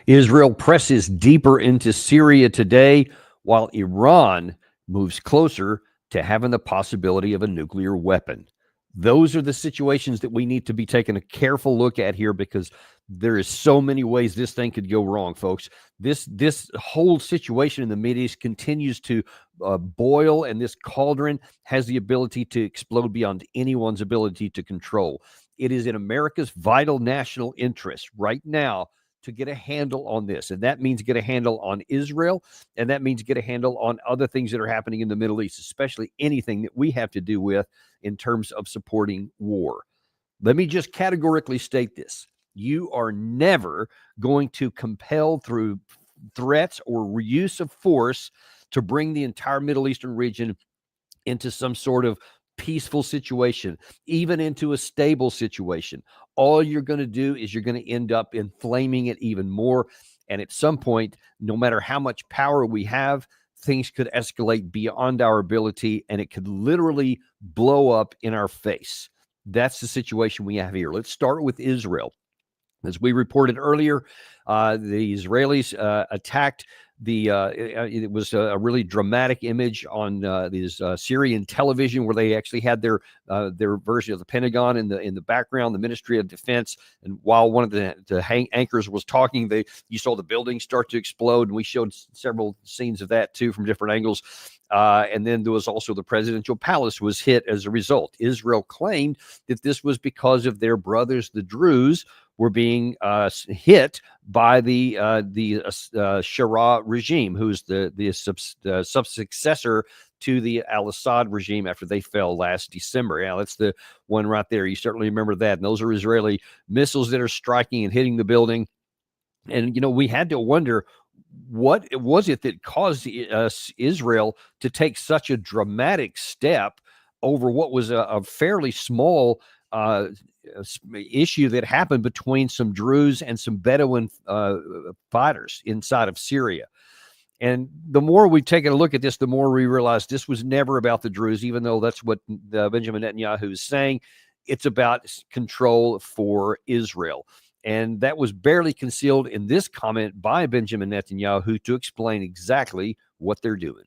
Israel presses deeper into Syria today, while Iran moves closer to having the possibility of a nuclear weapon. Those are the situations that we need to be taking a careful look at here, because there is so many ways this thing could go wrong, folks. This whole situation in the Mideast continues to boil, and this cauldron has the ability to explode beyond anyone's ability to control. It is in America's vital national interest right now to get a handle on this. And that means get a handle on Israel. And that means get a handle on other things that are happening in the Middle East, especially anything that we have to do with in terms of supporting war. Let me just categorically state this. You are never going to compel through threats or use of force to bring the entire Middle Eastern region into some sort of peaceful situation, even into a stable situation. All you're going to do is you're going to end up inflaming it even more. And at some point, no matter how much power we have, things could escalate beyond our ability, and it could literally blow up in our face. That's the situation we have here. Let's start with Israel. As we reported earlier, the Israelis attacked it was a really dramatic image on this Syrian television, where they actually had their version of the Pentagon in the background, the Ministry of Defense. And while one of the anchors was talking, you saw the building start to explode, and we showed several scenes of that too from different angles. And then there was also the presidential palace was hit as a result. Israel claimed that this was because of their brothers, the Druze, were being hit by the Shara regime, who's the sub-successor to the al-Assad regime after they fell last December. Yeah, that's the one right there. You certainly remember that. And those are Israeli missiles that are striking and hitting the building. And, we had to wonder, what was it that caused Israel to take such a dramatic step over what was a fairly small issue that happened between some Druze and some Bedouin fighters inside of Syria. And the more we take a look at this, the more we realize this was never about the Druze, even though that's what Benjamin Netanyahu is saying. It's about control for Israel. And that was barely concealed in this comment by Benjamin Netanyahu to explain exactly what they're doing.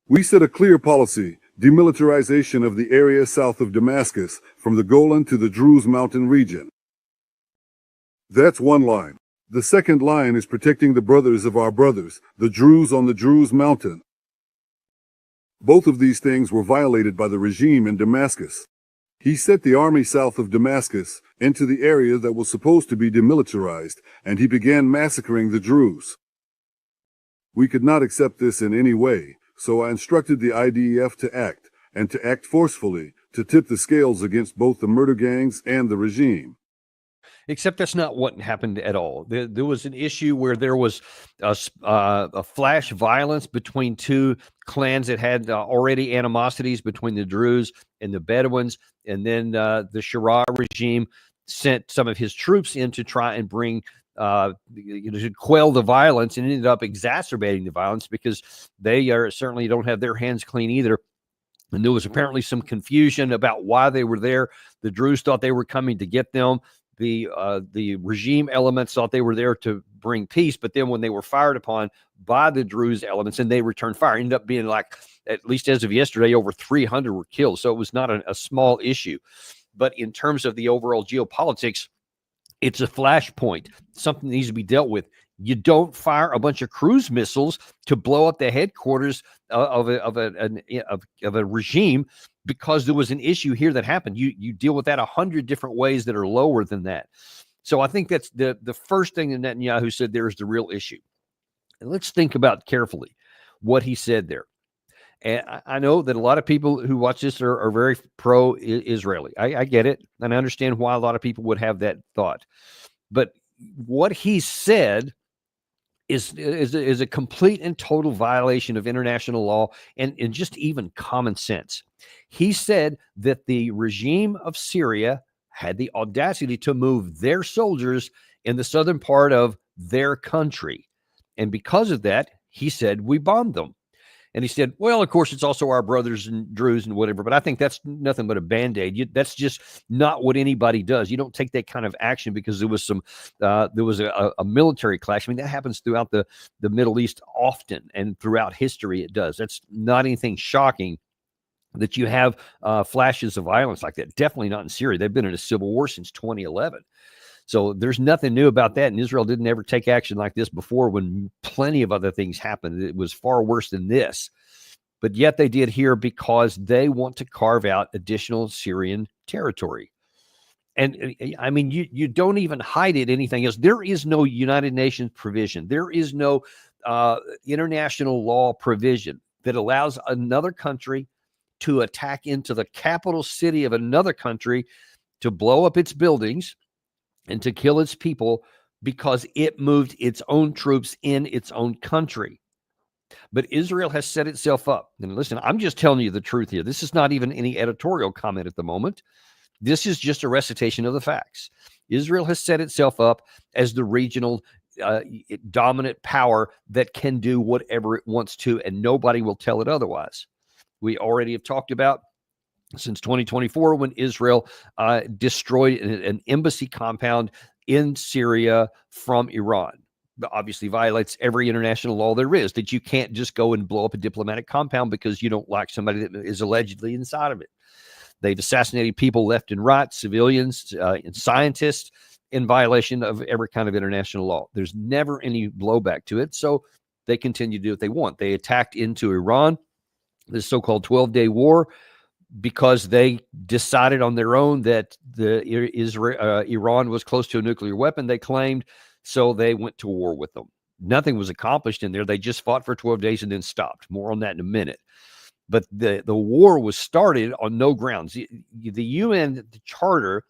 We set a clear policy: demilitarization of the area south of Damascus, from the Golan to the Druze mountain region. That's one line. The second line is protecting the brothers of our brothers, the Druze on the Druze mountain. Both of these things were violated by the regime in Damascus. He set the army south of Damascus into the area that was supposed to be demilitarized, and he began massacring the Druze. We could not accept this in any way, so I instructed the IDF to act, and to act forcefully, to tip the scales against both the murder gangs and the regime. Except that's not what happened at all. There was an issue where there was a flash violence between two clans that had already animosities between the Druze and the Bedouins. And then the Shara regime sent some of his troops in to try and bring to quell the violence, and ended up exacerbating the violence because they certainly don't have their hands clean either. And there was apparently some confusion about why they were there. The Druze thought they were coming to get them. The regime elements thought they were there to bring peace, but then when they were fired upon by the Druze elements and they returned fire, ended up being, like, at least as of yesterday, over 300 were killed. So it was not a small issue. But in terms of the overall geopolitics, it's a flashpoint. Something needs to be dealt with. You don't fire a bunch of cruise missiles to blow up the headquarters of a regime because there was an issue here that happened. You deal with that 100 different ways that are lower than that. So I think that's the first thing that Netanyahu said there is the real issue. And let's think about carefully what he said there. And I know that a lot of people who watch this are very pro-Israeli. I get it, and I understand why a lot of people would have that thought. But what he said is a complete and total violation of international law and just even common sense. He said that the regime of Syria had the audacity to move their soldiers in the southern part of their country. And because of that, he said, we bombed them. And he said, well, of course, it's also our brothers and Druze and whatever, but I think that's nothing but a Band-Aid. That's just not what anybody does. You don't take that kind of action because there was a military clash. I mean, that happens throughout the Middle East often, and throughout history it does. That's not anything shocking that you have flashes of violence like that. Definitely not in Syria. They've been in a civil war since 2011. So there's nothing new about that. And Israel didn't ever take action like this before when plenty of other things happened. It was far worse than this. But yet they did here because they want to carve out additional Syrian territory. And I mean, you don't even hide it anything else. There is no United Nations provision. There is no international law provision that allows another country to attack into the capital city of another country, to blow up its buildings and to kill its people because it moved its own troops in its own country. But Israel has set itself up. And listen, I'm just telling you the truth here. This is not even any editorial comment at the moment. This is just a recitation of the facts. Israel has set itself up as the regional dominant power that can do whatever it wants to, and nobody will tell it otherwise. We already have talked about since 2024 when Israel destroyed an embassy compound in Syria from Iran. Obviously violates every international law there is, that you can't just go and blow up a diplomatic compound because you don't like somebody that is allegedly inside of it. They've assassinated people left and right, civilians and scientists, in violation of every kind of international law. There's never any blowback to it, so they continue to do what they want. They attacked into Iran, this so-called 12-day war, because they decided on their own that Iran was close to a nuclear weapon, they claimed, so they went to war with them. Nothing was accomplished in there. They just fought for 12 days and then stopped. More on that in a minute. But the war was started on no grounds. The UN Charter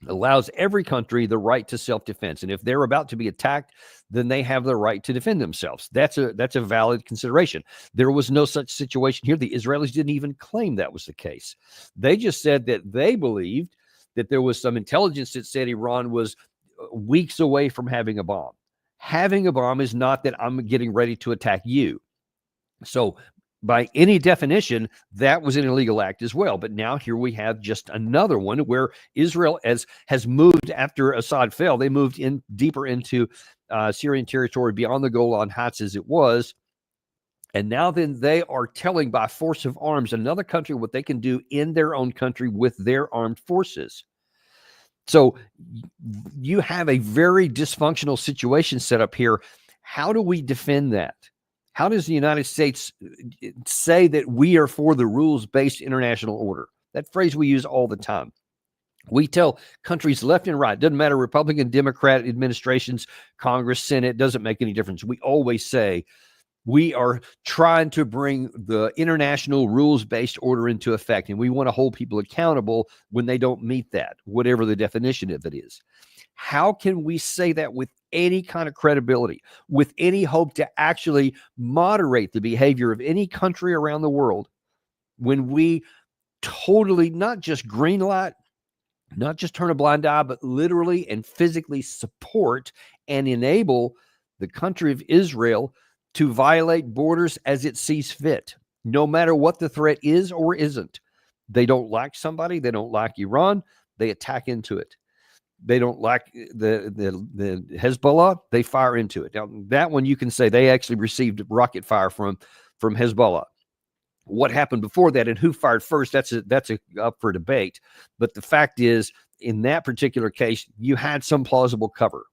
allows every country the right to self-defense. And if they're about to be attacked, then they have the right to defend themselves. That's a valid consideration. There was no such situation here. The Israelis didn't even claim that was the case. They just said that they believed that there was some intelligence that said Iran was weeks away from having a bomb. Having a bomb is not that I'm getting ready to attack you. So by any definition, that was an illegal act as well. But now here we have just another one where Israel has moved after Assad fell. They moved in deeper into Syrian territory beyond the Golan Heights as it was. And now then they are telling by force of arms another country what they can do in their own country with their armed forces. So you have a very dysfunctional situation set up here. How do we defend that? How does the United States say that we are for the rules-based international order? That phrase we use all the time. We tell countries left and right, doesn't matter, Republican, Democrat administrations, Congress, Senate, doesn't make any difference. We always say we are trying to bring the international rules-based order into effect, and we want to hold people accountable when they don't meet that, whatever the definition of it is. How can we say that with any kind of credibility, with any hope to actually moderate the behavior of any country around the world, when we totally not just green light, not just turn a blind eye, but literally and physically support and enable the country of Israel to violate borders as it sees fit, no matter what the threat is or isn't? They don't like somebody, they don't like Iran, they attack into it. They don't like the Hezbollah, they fire into it. Now, that one you can say they actually received rocket fire from Hezbollah. What happened before that and who fired first, that's up for debate. But the fact is, in that particular case, you had some plausible cover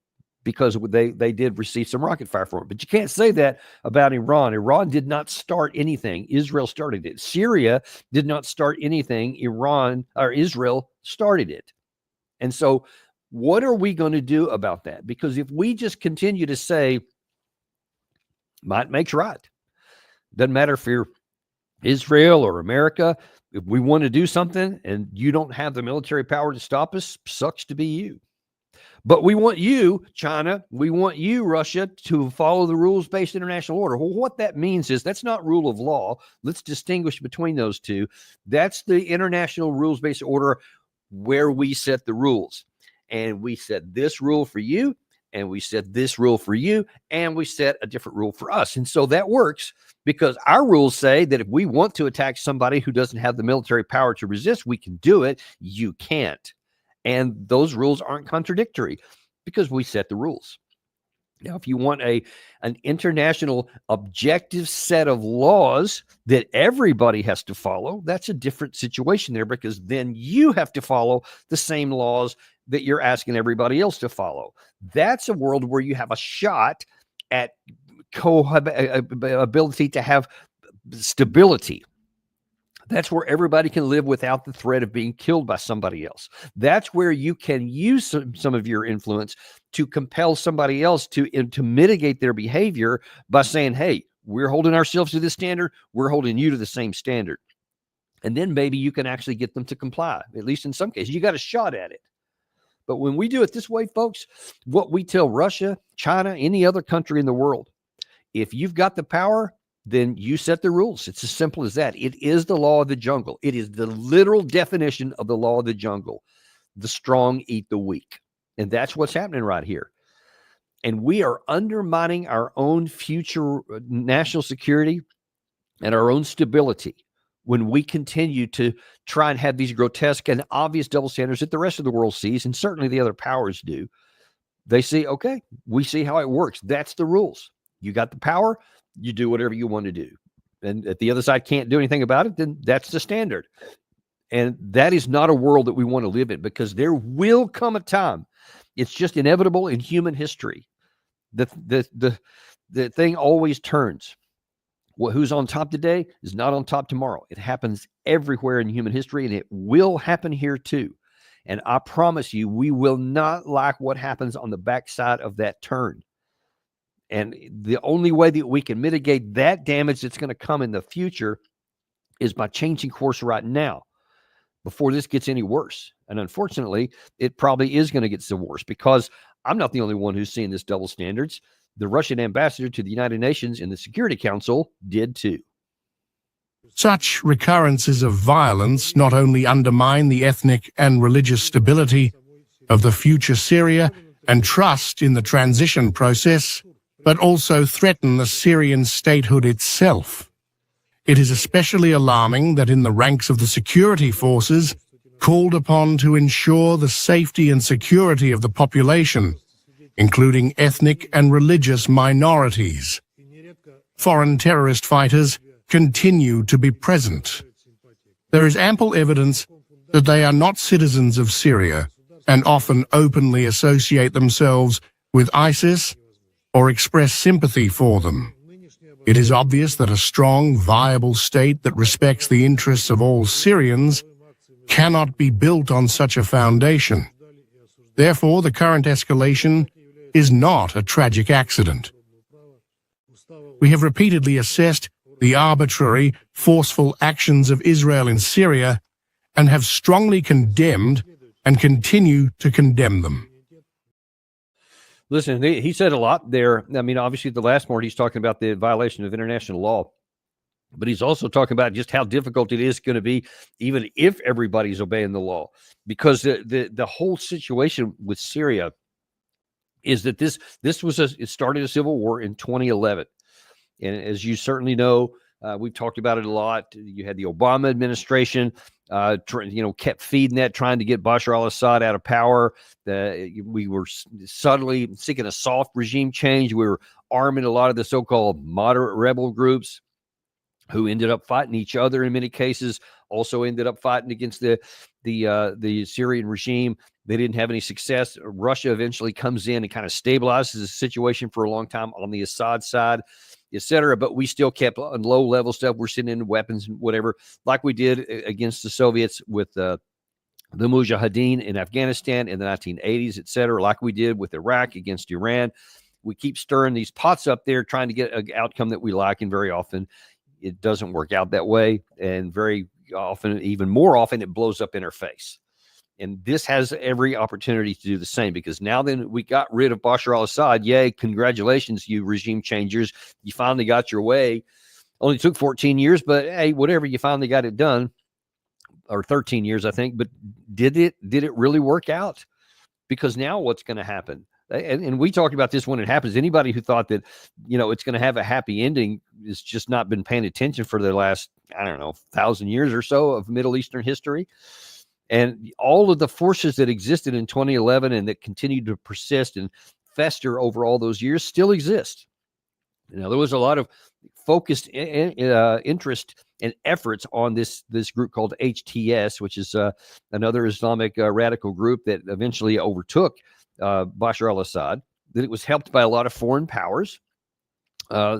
because they did receive some rocket fire from it. But you can't say that about Iran. Iran did not start anything. Israel started it. Syria did not start anything. Israel started it. And so what are we going to do about that? Because if we just continue to say, might makes right, doesn't matter if you're Israel or America, if we want to do something and you don't have the military power to stop us, sucks to be you. But we want you, China, we want you, Russia, to follow the rules-based international order. Well, what that means is that's not rule of law. Let's distinguish between those two. That's the international rules-based order where we set the rules. And we set this rule for you, and we set this rule for you, and we set a different rule for us. And so that works because our rules say that if we want to attack somebody who doesn't have the military power to resist, we can do it. You can't. And those rules aren't contradictory because we set the rules. Now, if you want an international objective set of laws that everybody has to follow, that's a different situation there, because then you have to follow the same laws that you're asking everybody else to follow. That's a world where you have a shot at ability to have stability. That's where everybody can live without the threat of being killed by somebody else. That's where you can use some of your influence to compel somebody else to mitigate their behavior by saying, hey, we're holding ourselves to this standard. We're holding you to the same standard. And then maybe you can actually get them to comply. At least in some cases, you got a shot at it. But when we do it this way, folks, what we tell Russia, China, any other country in the world, if you've got the power, then you set the rules. It's as simple as that. It is the law of the jungle. It is the literal definition of the law of the jungle. The strong eat the weak. And that's what's happening right here. And we are undermining our own future national security and our own stability when we continue to try and have these grotesque and obvious double standards that the rest of the world sees, and certainly the other powers do. They see, okay, we see how it works. That's the rules. You got the power, you do whatever you want to do. And if the other side can't do anything about it, then that's the standard. And that is not a world that we want to live in, because there will come a time, it's just inevitable in human history. The thing always turns. Who's on top today is not on top tomorrow. It happens everywhere in human history, and it will happen here too. And I promise you, we will not like what happens on the backside of that turn. And the only way that we can mitigate that damage that's going to come in the future is by changing course right now, before this gets any worse. And unfortunately, it probably is going to get some worse, because I'm not the only one who's seeing this double standards. The Russian ambassador to the United Nations in the Security Council did too. Such recurrences of violence not only undermine the ethnic and religious stability of the future Syria and trust in the transition process, but also threaten the Syrian statehood itself. It is especially alarming that in the ranks of the security forces called upon to ensure the safety and security of the population, including ethnic and religious minorities, foreign terrorist fighters continue to be present. There is ample evidence that they are not citizens of Syria and often openly associate themselves with ISIS or express sympathy for them. It is obvious that a strong, viable state that respects the interests of all Syrians cannot be built on such a foundation. Therefore, the current escalation is not a tragic accident. We have repeatedly assessed the arbitrary, forceful actions of Israel in Syria and have strongly condemned and continue to condemn them. Listen, he said a lot there. I mean, obviously, the last part, he's talking about the violation of international law, but he's also talking about just how difficult it is going to be, even if everybody's obeying the law, because the whole situation with Syria is that it started a civil war in 2011, and as you certainly know, we've talked about it a lot. You had the Obama administration, kept feeding that, trying to get Bashar al-Assad out of power. We were subtly seeking a soft regime change. We were arming a lot of the so-called moderate rebel groups, who ended up fighting each other in many cases. Also ended up fighting against the Syrian regime. They didn't have any success. Russia eventually comes in and kind of stabilizes the situation for a long time on the Assad side, etc. But we still kept on low-level stuff. We're sending in weapons and whatever, like we did against the Soviets with the Mujahideen in Afghanistan in the 1980s, etc., like we did with Iraq against Iran. We keep stirring these pots up there, trying to get an outcome that we like, and very often it doesn't work out that way. And very often, even more often, it blows up in our face. And this has every opportunity to do the same, because now then we got rid of Bashar al-Assad. Yay, congratulations, you regime changers. You finally got your way. Only took 14 years, but hey, whatever, you finally got it done. Or 13 years, I think. But did it really work out? Because now what's going to happen? And we talked about this when it happens. Anybody who thought that, it's going to have a happy ending has just not been paying attention for the last, I don't know, 1,000 years or so of Middle Eastern history. And all of the forces that existed in 2011 and that continued to persist and fester over all those years still exist. There was a lot of focused interest and efforts on this group called HTS, which is another Islamic radical group that eventually overtook Bashar al-Assad. That it was helped by a lot of foreign powers.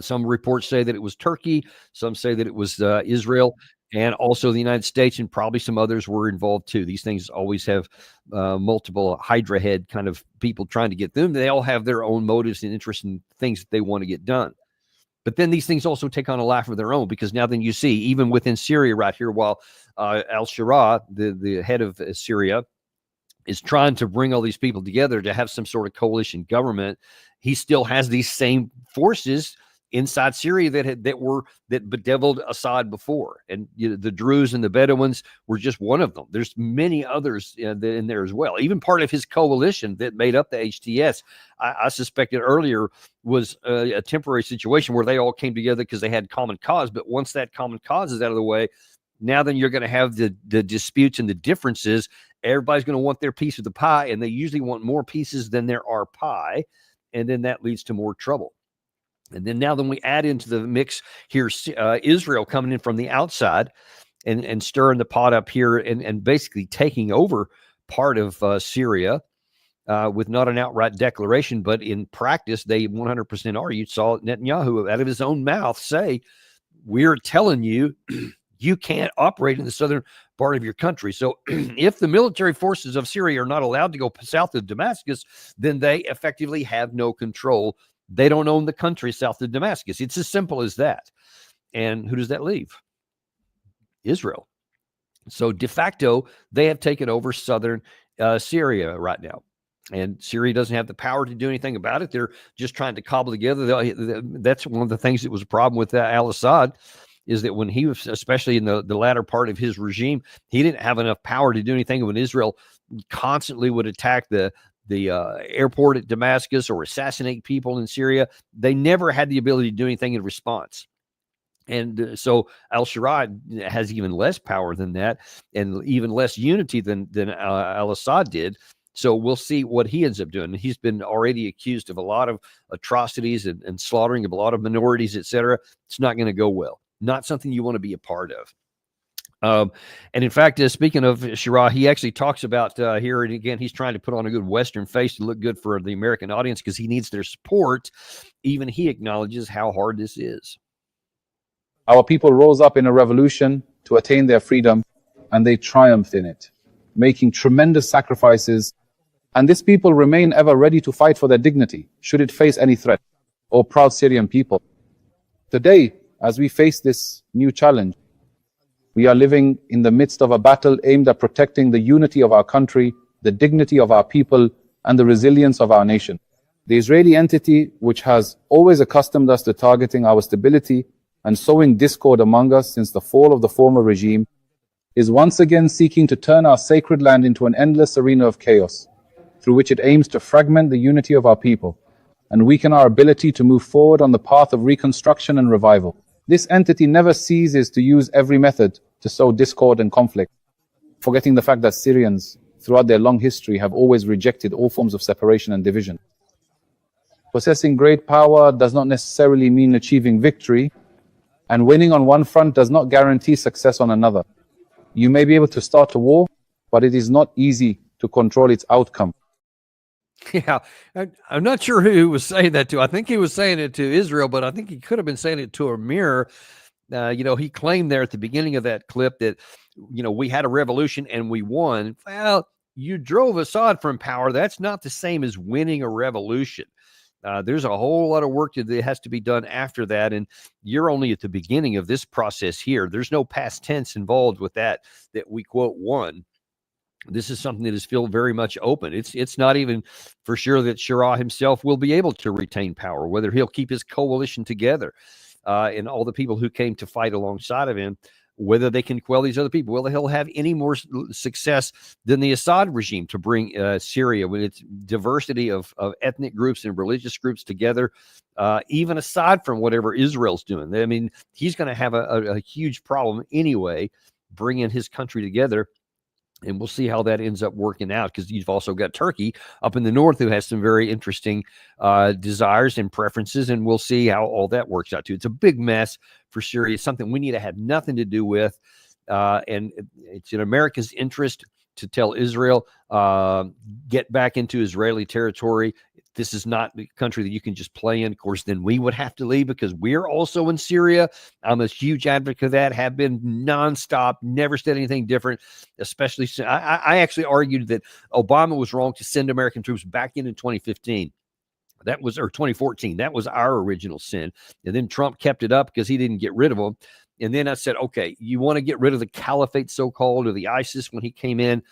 Some reports say that it was Turkey. Some say that it was Israel, and also the United States, and probably some others were involved too. These things always have multiple Hydra head kind of people trying to get them. They all have their own motives and interests and things that they want to get done. But then these things also take on a life of their own, because now then you see, even within Syria right here, while al-Shura, the head of Syria, is trying to bring all these people together to have some sort of coalition government, he still has these same forces inside Syria that bedeviled Assad before. And the Druze and the Bedouins were just one of them. There's many others in there as well. Even part of his coalition that made up the HTS, I suspected earlier, was a temporary situation where they all came together because they had common cause. But once that common cause is out of the way, now then you're going to have the disputes and the differences. Everybody's going to want their piece of the pie, and they usually want more pieces than there are pie. And then that leads to more trouble. And then we add into the mix here Israel coming in from the outside and stirring the pot up here and basically taking over part of Syria with not an outright declaration, but in practice, they 100% are. You saw Netanyahu out of his own mouth say, we're telling you, you can't operate in the southern part of your country. So if the military forces of Syria are not allowed to go south of Damascus, then they effectively have no control. They don't own the country south of Damascus. It's as simple as that. And who does that leave? Israel. So de facto, they have taken over southern Syria right now. And Syria doesn't have the power to do anything about it. They're just trying to cobble together. That's one of the things that was a problem with al-Assad, is that when he was, especially in the latter part of his regime, he didn't have enough power to do anything. When Israel constantly would attack the airport at Damascus or assassinate people in Syria, they never had the ability to do anything in response. And so al-Shura has even less power than that, and even less unity than al-Assad did. So we'll see what he ends up doing. He's been already accused of a lot of atrocities and slaughtering of a lot of minorities, etc. It's not going to go well. Not something you want to be a part of. And in fact, speaking of Shira, he actually talks about here, and again, he's trying to put on a good Western face to look good for the American audience because he needs their support. Even he acknowledges how hard this is. Our people rose up in a revolution to attain their freedom, and they triumphed in it, making tremendous sacrifices. And this people remain ever ready to fight for their dignity, should it face any threat. O proud Syrian people, today, as we face this new challenge, we are living in the midst of a battle aimed at protecting the unity of our country, the dignity of our people, and the resilience of our nation. The Israeli entity, which has always accustomed us to targeting our stability and sowing discord among us since the fall of the former regime, is once again seeking to turn our sacred land into an endless arena of chaos, through which it aims to fragment the unity of our people and weaken our ability to move forward on the path of reconstruction and revival. This entity never ceases to use every method to sow discord and conflict, forgetting the fact that Syrians, throughout their long history, have always rejected all forms of separation and division. Possessing great power does not necessarily mean achieving victory, and winning on one front does not guarantee success on another. You may be able to start a war, but it is not easy to control its outcome. Yeah, I'm not sure who he was saying that to. I think he was saying it to Israel, but I think he could have been saying it to a mirror. He claimed there at the beginning of that clip that, we had a revolution and we won. Well, you drove Assad from power. That's not the same as winning a revolution. There's a whole lot of work that has to be done after that, and you're only at the beginning of this process here. There's no past tense involved with that we quote won. This is something that is still very much open. It's not even for sure that Shira himself will be able to retain power, whether he'll keep his coalition together and all the people who came to fight alongside of him whether they can quell these other people, whether he'll have any more success than the Assad regime to bring Syria with its diversity of ethnic groups and religious groups together, even aside from whatever Israel's doing. I mean, he's going to have a huge problem anyway, bringing his country together. And we'll see how that ends up working out, because you've also got Turkey up in the north who has some very interesting desires and preferences, and we'll see how all that works out too. It's a big mess for Syria. It's something we need to have nothing to do with, and it's in America's interest to tell Israel, get back into Israeli territory. This is not the country that you can just play in. Of course, then we would have to leave because we're also in Syria. I'm a huge advocate of that, have been nonstop, never said anything different, especially I actually argued that Obama was wrong to send American troops back in 2015. That was, or 2014. That was our original sin. And then Trump kept it up because he didn't get rid of them. And then I said, okay, you want to get rid of the caliphate, so-called, or the ISIS when he came in?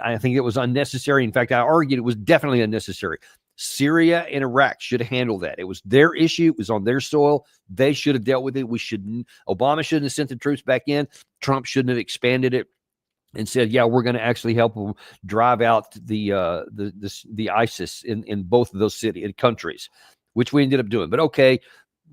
I think it was unnecessary. In fact, I argued it was definitely unnecessary. Syria and Iraq should have handled that. It was their issue. It was on their soil. They should have dealt with it. Obama shouldn't have sent the troops back in. Trump shouldn't have expanded it and said, yeah, we're going to actually help them drive out the ISIS in both of those cities and countries, which we ended up doing. But okay,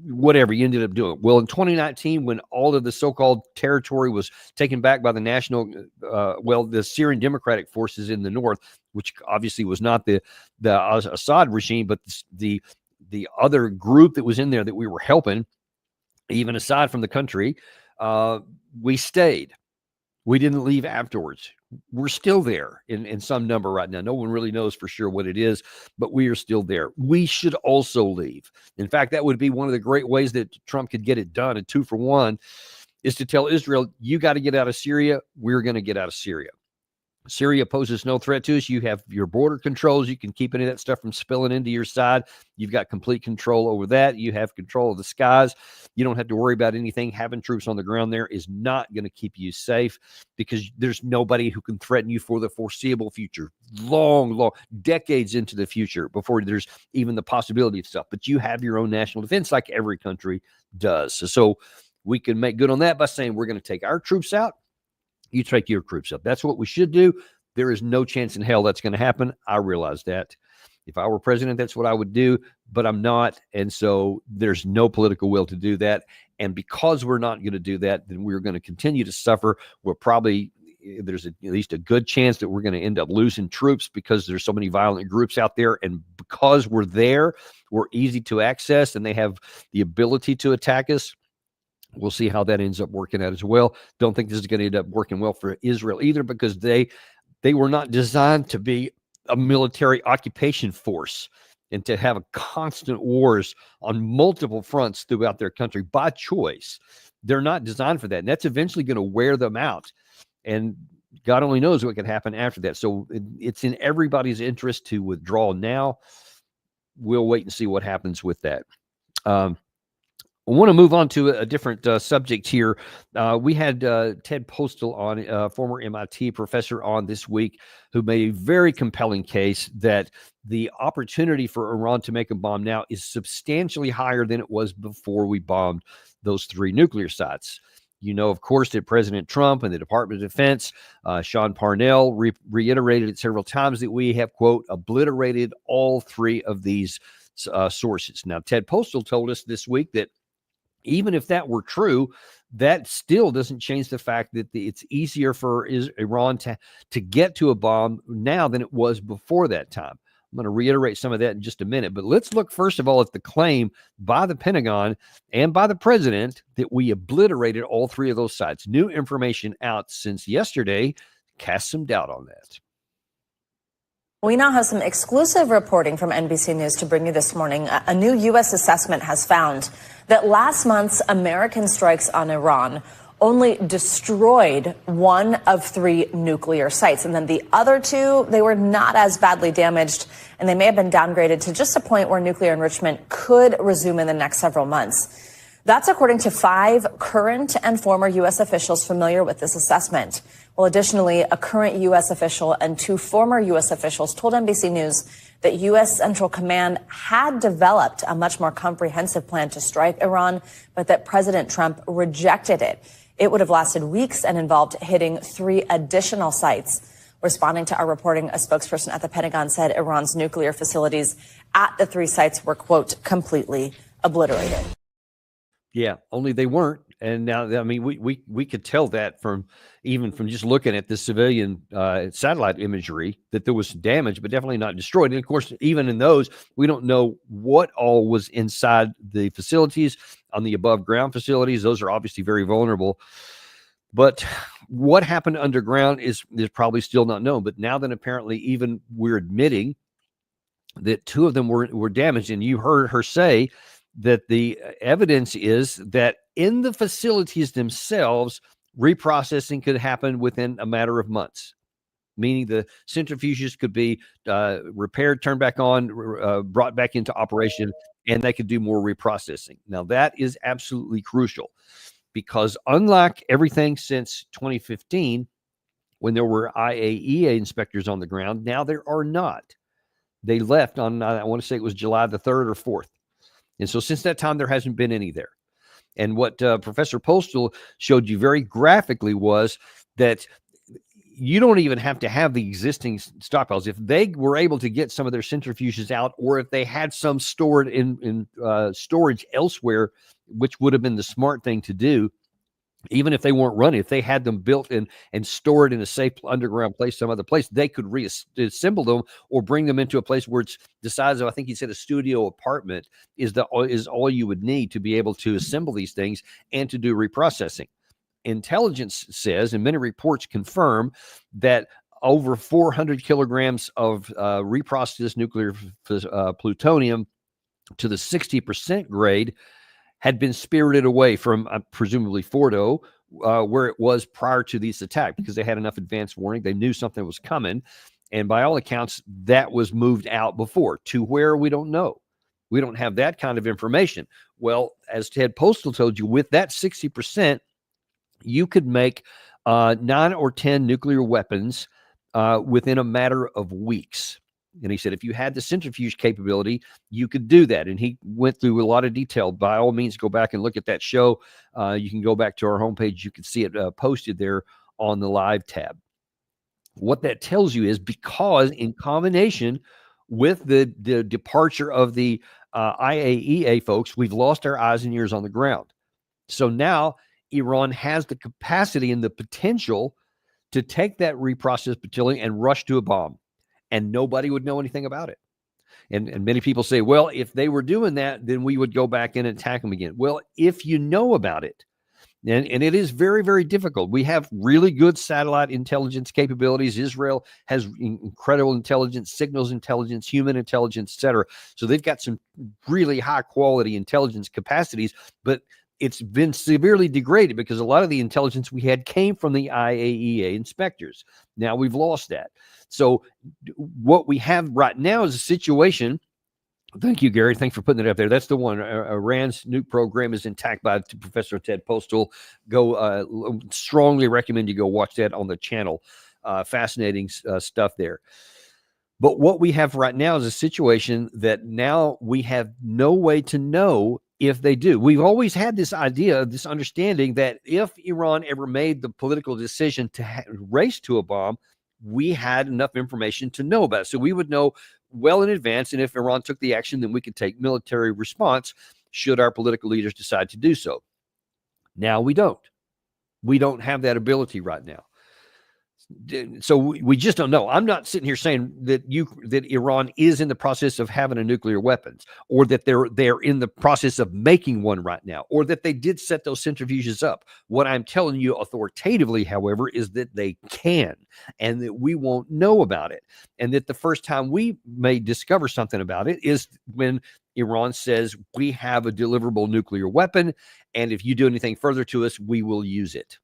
whatever you ended up doing. Well, in 2019, when all of the so-called territory was taken back by the the Syrian Democratic Forces in the north, which obviously was not the Assad regime, but the other group that was in there that we were helping, even aside from the country, we stayed. We didn't leave afterwards. We're still there in some number right now. No one really knows for sure what it is, but we are still there. We should also leave. In fact, that would be one of the great ways that Trump could get it done. And 2 for 1 is to tell Israel, you got to get out of Syria. We're going to get out of Syria. Syria poses no threat to us. You have your border controls. You can keep any of that stuff from spilling into your side. You've got complete control over that. You have control of the skies. You don't have to worry about anything. Having troops on the ground there is not going to keep you safe, because there's nobody who can threaten you for the foreseeable future, long decades into the future, before there's even the possibility of stuff. But you have your own national defense like every country does. So we can make good on that by saying we're going to take our troops out. You take your troops up. That's what we should do. There is no chance in hell that's going to happen. I realize that. If I were president, that's what I would do, but I'm not. And so there's no political will to do that. And because we're not going to do that, then we're going to continue to suffer. There's at least a good chance that we're going to end up losing troops, because there's so many violent groups out there. And because we're there, we're easy to access and they have the ability to attack us. We'll see how that ends up working out as well. Don't think this is going to end up working well for Israel either, because they were not designed to be a military occupation force and to have a constant wars on multiple fronts throughout their country by choice. They're not designed for that. And that's eventually going to wear them out. And God only knows what could happen after that. So it's in everybody's interest to withdraw now. We'll wait and see what happens with that. I want to move on to a different subject here. We had Ted Postel on, former MIT professor, on this week, who made a very compelling case that the opportunity for Iran to make a bomb now is substantially higher than it was before we bombed those 3 nuclear sites. You know, of course, that President Trump and the Department of Defense, Sean Parnell, reiterated it several times that we have, quote, obliterated all 3 of these sources. Now, Ted Postel told us this week that even if that were true, that still doesn't change the fact that it's easier for Iran to get to a bomb now than it was before that time. I'm going to reiterate some of that in just a minute. But let's look, first of all, at the claim by the Pentagon and by the president that we obliterated all 3 of those sites. New information out since yesterday casts some doubt on that. We now have some exclusive reporting from NBC News to bring you this morning. A new U.S. assessment has found that last month's American strikes on Iran only destroyed 1 of 3 nuclear sites. And then the other 2, they were not as badly damaged, and they may have been downgraded to just a point where nuclear enrichment could resume in the next several months. That's according to 5 current and former U.S. officials familiar with this assessment. Well, additionally, a current U.S. official and 2 former U.S. officials told NBC News that U.S. Central Command had developed a much more comprehensive plan to strike Iran, but that President Trump rejected it. It would have lasted weeks and involved hitting 3 additional sites. Responding to our reporting, a spokesperson at the Pentagon said Iran's nuclear facilities at the 3 sites were, quote, completely obliterated. Yeah, only they weren't. And now, I mean, we could tell that from just looking at the civilian satellite imagery that there was damage, but definitely not destroyed. And of course, even in those, we don't know what all was inside the facilities. On the above ground facilities, those are obviously very vulnerable. But what happened underground is probably still not known. But now that apparently even we're admitting that 2 of them were damaged, and you heard her say that the evidence is that in the facilities themselves, reprocessing could happen within a matter of months, meaning the centrifuges could be repaired, turned back on, brought back into operation, and they could do more reprocessing. Now, that is absolutely crucial because unlike everything since 2015, when there were IAEA inspectors on the ground, now there are not. They left on, I want to say it was July the 3rd or 4th. And so since that time, there hasn't been any there. And what Professor Postal showed you very graphically was that you don't even have to have the existing stockpiles. If they were able to get some of their centrifuges out, or if they had some stored in storage elsewhere, which would have been the smart thing to do, even if they weren't running, if they had them built and stored in a safe underground place, some other place, they could reassemble them or bring them into a place where it's the size of, I think he said, a studio apartment is all you would need to be able to assemble these things and to do reprocessing. Intelligence says, and many reports confirm, that over 400 kilograms of reprocessed nuclear plutonium to the 60% grade had been spirited away from presumably Fordo, where it was prior to this attack, because they had enough advance warning. They knew something was coming. And by all accounts, that was moved out before to where we don't know. We don't have that kind of information. Well, as Ted Postal told you, with that 60%, you could make 9 or 10 nuclear weapons within a matter of weeks. And he said, if you had the centrifuge capability, you could do that. And he went through a lot of detail. By all means, go back and look at that show. You can go back to our homepage. You can see it posted there on the live tab. What that tells you is because in combination with the departure of the IAEA folks, we've lost our eyes and ears on the ground. So now Iran has the capacity and the potential to take that reprocessed plutonium and rush to a bomb. And nobody would know anything about it. And many people say, well, if they were doing that, then we would go back in and attack them again. Well, if you know about it, and it is very, very difficult. We have really good satellite intelligence capabilities. Israel has incredible intelligence, signals intelligence, human intelligence, et cetera. So they've got some really high quality intelligence capacities, but it's been severely degraded because a lot of the intelligence we had came from the IAEA inspectors. Now we've lost that. So what we have right now is a situation. Thank you, Gary. Thanks for putting it up there. That's the one. Iran's nuke program is intact by Professor Ted Postal. Go strongly recommend you go watch that on the channel. Fascinating stuff there. But what we have right now is a situation that now we have no way to know if they do. We've always had this idea, this understanding that if Iran ever made the political decision to race to a bomb, we had enough information to know about it. So we would know well in advance. And if Iran took the action, then we could take military response should our political leaders decide to do so. Now we don't. We don't have that ability right now. So we just don't know. I'm not sitting here saying that Iran is in the process of having a nuclear weapons, or that they're in the process of making one right now, or that they did set those centrifuges up. What I'm telling you authoritatively, however, is that they can, and that we won't know about it, and that the first time we may discover something about it is when Iran says we have a deliverable nuclear weapon, and if you do anything further to us, we will use it.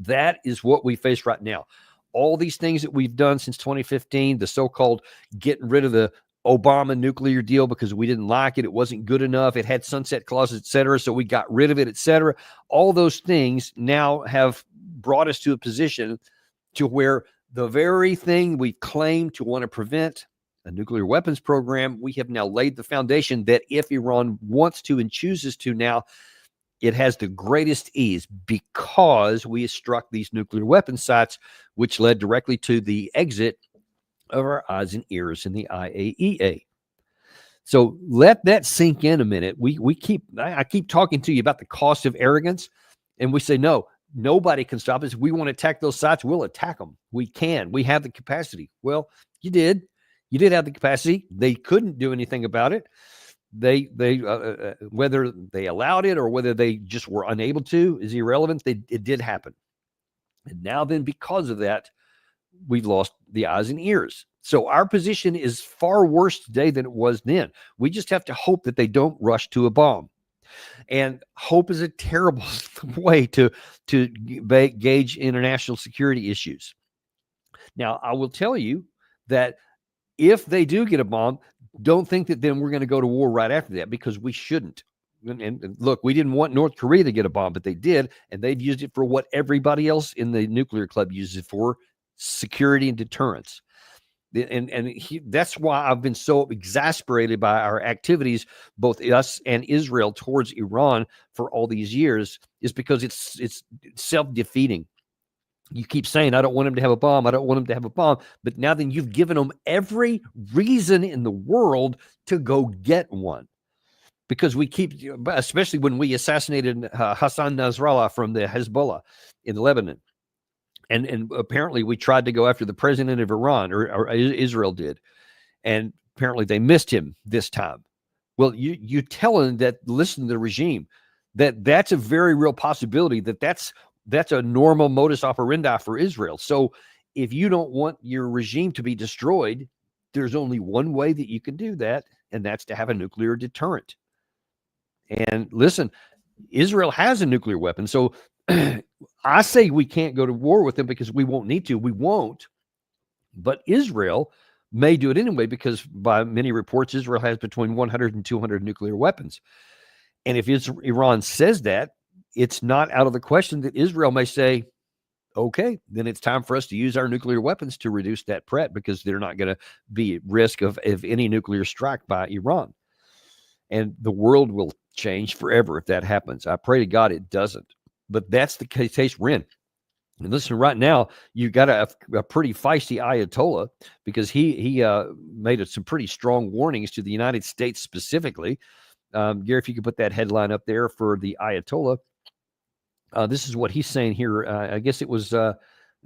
That is what we face right now. All these things that we've done since 2015, the so-called getting rid of the Obama nuclear deal because we didn't like it, it wasn't good enough, it had sunset clauses, et cetera, so we got rid of it, et cetera. All those things now have brought us to a position to where the very thing we claim to want to prevent, a nuclear weapons program, we have now laid the foundation that if Iran wants to and chooses to now, it has the greatest ease because we struck these nuclear weapon sites, which led directly to the exit of our eyes and ears in the IAEA. So let that sink in a minute. I keep talking to you about the cost of arrogance, and we say, no, nobody can stop us. If we want to attack those sites, we'll attack them. We can. We have the capacity. Well, you did. You did have the capacity. They couldn't do anything about it. Whether they allowed it or whether they just were unable to is irrelevant. It did happen. And now then, because of that, we've lost the eyes and ears. So our position is far worse today than it was then. We just have to hope that they don't rush to a bomb. And hope is a terrible way to gauge international security issues. Now, I will tell you that if they do get a bomb, don't think that then we're going to go to war right after that, because we shouldn't. And look, we didn't want North Korea to get a bomb, but they did, and they've used it for what everybody else in the nuclear club uses it for: security and deterrence. That's why I've been so exasperated by our activities, both us and Israel, towards Iran for all these years, is because it's self-defeating. You keep saying, I don't want him to have a bomb. I don't want him to have a bomb. But now then you've given them every reason in the world to go get one. Because we keep, especially when we assassinated Hassan Nasrallah from the Hezbollah in Lebanon. And apparently we tried to go after the president of Iran, or Israel did. And apparently they missed him this time. Well, you tell them that, listen to the regime, that's a very real possibility, that's a normal modus operandi for Israel. So if you don't want your regime to be destroyed, there's only one way that you can do that, and that's to have a nuclear deterrent. And listen, Israel has a nuclear weapon. So I say we can't go to war with them because we won't need to. We won't. But Israel may do it anyway, because by many reports, Israel has between 100 and 200 nuclear weapons. And if Iran says that, it's not out of the question that Israel may say, okay, then it's time for us to use our nuclear weapons to reduce that threat, because they're not going to be at risk of any nuclear strike by Iran. And the world will change forever if that happens. I pray to God it doesn't. But that's the case we're in. And listen, right now, you got a pretty feisty Ayatollah, because he made some pretty strong warnings to the United States specifically. Gary, if you could put that headline up there for the Ayatollah. This is what he's saying here. I guess it was, let's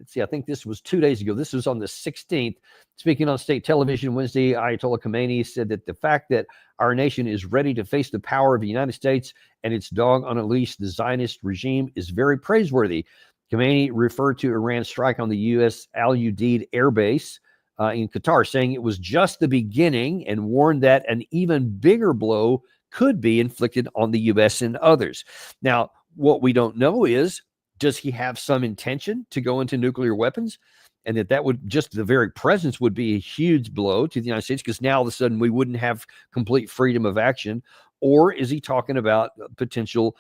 see, I think this was 2 days ago. This was on the 16th. Speaking on state television Wednesday, Ayatollah Khamenei said that the fact that our nation is ready to face the power of the United States and its dog on a leash, the Zionist regime, is very praiseworthy. Khamenei referred to Iran's strike on the U.S. Al Udeid Air Base in Qatar, saying it was just the beginning, and warned that an even bigger blow could be inflicted on the U.S. and others. Now, what we don't know is, does he have some intention to go into nuclear weapons? And that would, just the very presence would be a huge blow to the United States, because now all of a sudden we wouldn't have complete freedom of action. Or is he talking about potential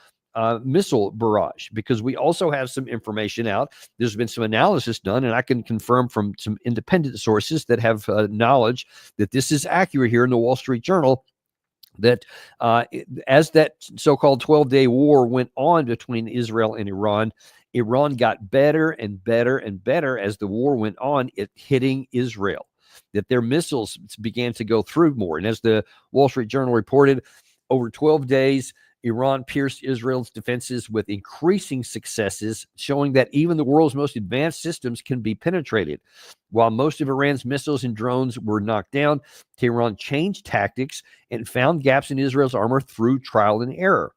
missile barrage? Because we also have some information out. There's been some analysis done, and I can confirm from some independent sources that have knowledge that this is accurate here in the Wall Street Journal, that as that so-called 12-day war went on between Israel and Iran, Iran got better and better and better as the war went on at hitting Israel, that their missiles began to go through more. And as the Wall Street Journal reported, over 12 days, Iran pierced Israel's defenses with increasing successes, showing that even the world's most advanced systems can be penetrated. While most of Iran's missiles and drones were knocked down, Tehran changed tactics and found gaps in Israel's armor through trial and error.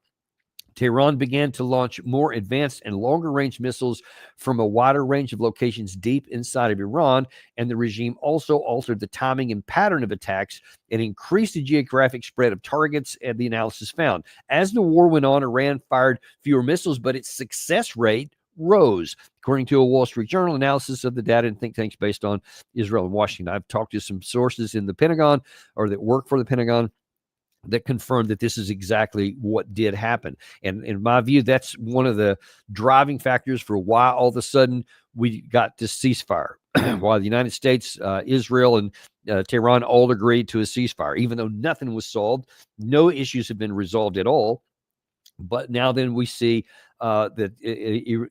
Tehran began to launch more advanced and longer-range missiles from a wider range of locations deep inside of Iran, and the regime also altered the timing and pattern of attacks and increased the geographic spread of targets, and the analysis found. As the war went on, Iran fired fewer missiles, but its success rate rose, according to a Wall Street Journal analysis of the data and think tanks based on Israel and Washington. I've talked to some sources in the Pentagon, or that work for the Pentagon, that confirmed that this is exactly what did happen. And in my view, that's one of the driving factors for why all of a sudden we got this ceasefire. While the United States, Israel, and Tehran all agreed to a ceasefire, even though nothing was solved, no issues have been resolved at all. But now then we see that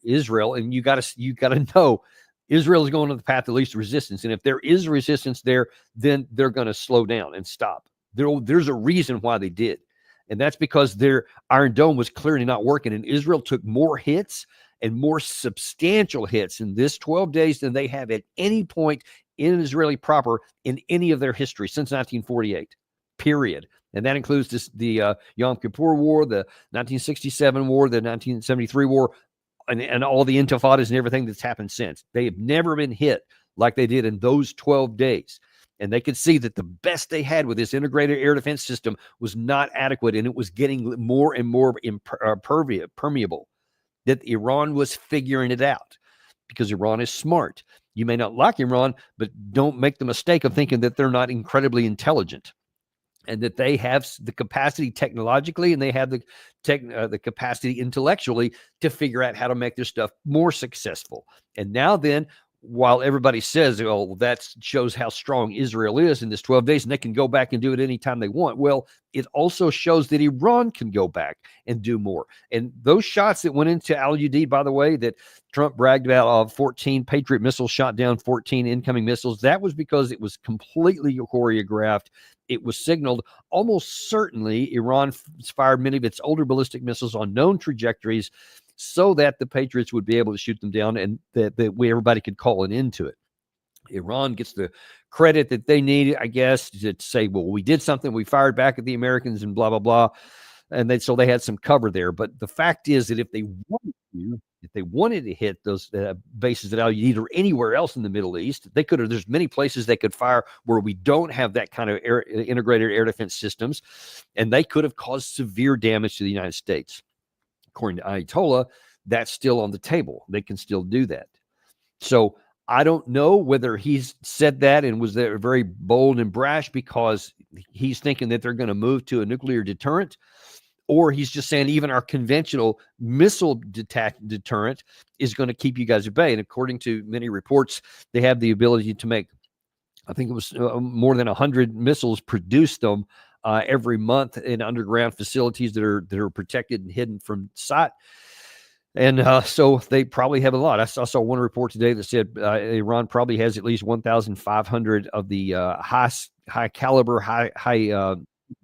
Israel, and you got to know, Israel is going on the path of least resistance, and if there is resistance there, then they're going to slow down and stop. There's a reason why they did, and that's because their Iron Dome was clearly not working, and Israel took more hits and more substantial hits in this 12 days than they have at any point in Israeli proper in any of their history since 1948. Period. And that includes the Yom Kippur War, the 1967 war, the 1973 war, and all the intifadas and everything that's happened since. They have never been hit like they did in those 12 days. And they could see that the best they had with this integrated air defense system was not adequate, and it was getting more and more permeable, that Iran was figuring it out because Iran is smart. You may not like Iran, but don't make the mistake of thinking that they're not incredibly intelligent, and that they have the capacity technologically, and they have the capacity intellectually to figure out how to make their stuff more successful. And now then, while everybody says, oh, that shows how strong Israel is in this 12 days, and they can go back and do it anytime they want. Well, it also shows that Iran can go back and do more. And those shots that went into Al-Udeid, by the way, that Trump bragged about, 14 Patriot missiles shot down, 14 incoming missiles, that was because it was completely choreographed. It was signaled. Almost certainly, Iran fired many of its older ballistic missiles on known trajectories so that the Patriots would be able to shoot them down, and that everybody could call an end to it. Iran gets the credit that they need, I guess, to say, well, we did something, we fired back at the Americans and blah, blah, blah. And so they had some cover there. But the fact is that if they wanted to hit those bases at Al-Udeid or anywhere else in the Middle East, they could have. There's many places they could fire where we don't have that kind of integrated air defense systems, and they could have caused severe damage to the United States. According to Ayatollah, that's still on the table. They can still do that. So I don't know whether he's said that and was there very bold and brash because he's thinking that they're going to move to a nuclear deterrent, or he's just saying even our conventional missile deterrent is going to keep you guys at bay. And according to many reports, they have the ability to make, I think it was more than 100 missiles produce them every month in underground facilities that are protected and hidden from sight. And so they probably have a lot. I saw one report today that said Iran probably has at least 1,500 of the high caliber, high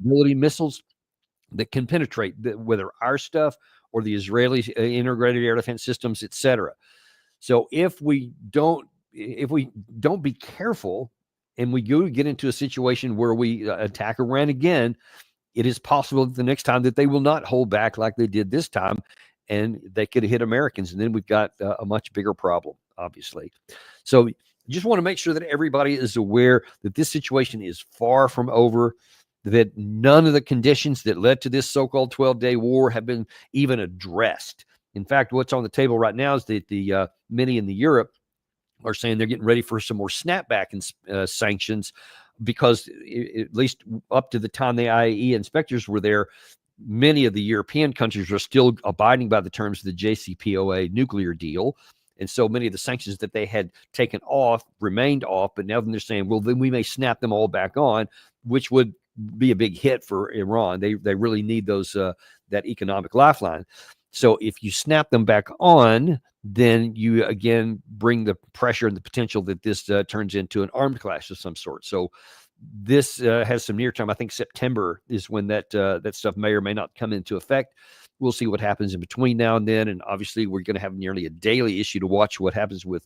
ability missiles that can penetrate whether our stuff or the Israeli integrated air defense systems, etc. So if we don't be careful, and we get into a situation where we attack Iran again, it is possible that the next time that they will not hold back like they did this time, and they could hit Americans. And then we've got a much bigger problem, obviously. So just want to make sure that everybody is aware that this situation is far from over, that none of the conditions that led to this so-called 12-day war have been even addressed. In fact, what's on the table right now is that the many in the Europe are saying they're getting ready for some more snapback and sanctions, because at least up to the time the IAEA inspectors were there, many of the European countries are still abiding by the terms of the JCPOA nuclear deal. And so many of the sanctions that they had taken off remained off, but now they're saying, well, then we may snap them all back on, which would be a big hit for Iran. They really need those that economic lifeline. So if you snap them back on, then you again bring the pressure and the potential that this turns into an armed clash of some sort. So this has some near term. I think September is when that stuff may or may not come into effect. We'll see what happens in between now and then. And obviously, we're going to have nearly a daily issue to watch what happens with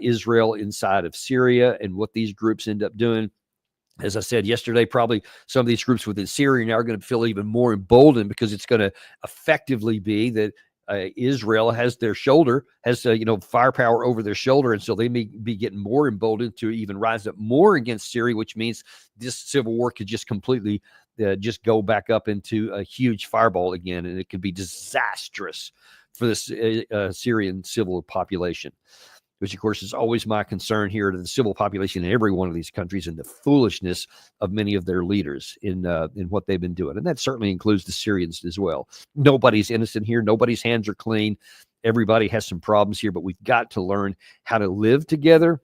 Israel inside of Syria and what these groups end up doing. As I said yesterday, probably some of these groups within Syria now are going to feel even more emboldened, because it's going to effectively be that Israel has their shoulder, has firepower over their shoulder, and so they may be getting more emboldened to even rise up more against Syria, which means this civil war could just completely just go back up into a huge fireball again, and it could be disastrous for this Syrian civil population, which, of course, is always my concern here to the civil population in every one of these countries, and the foolishness of many of their leaders in what they've been doing. And that certainly includes the Syrians as well. Nobody's innocent here. Nobody's hands are clean. Everybody has some problems here, but we've got to learn how to live together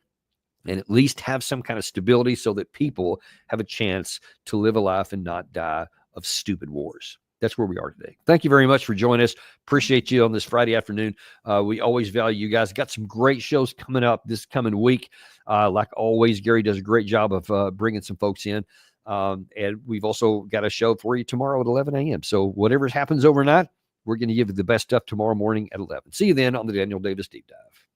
and at least have some kind of stability so that people have a chance to live a life and not die of stupid wars. That's where we are today. Thank you very much for joining us. Appreciate you on this Friday afternoon. We always value you guys. Got some great shows coming up this coming week. Like always, Gary does a great job of bringing some folks in. And we've also got a show for you tomorrow at 11 a.m. So whatever happens overnight, we're going to give you the best stuff tomorrow morning at 11. See you then on the Daniel Davis Deep Dive.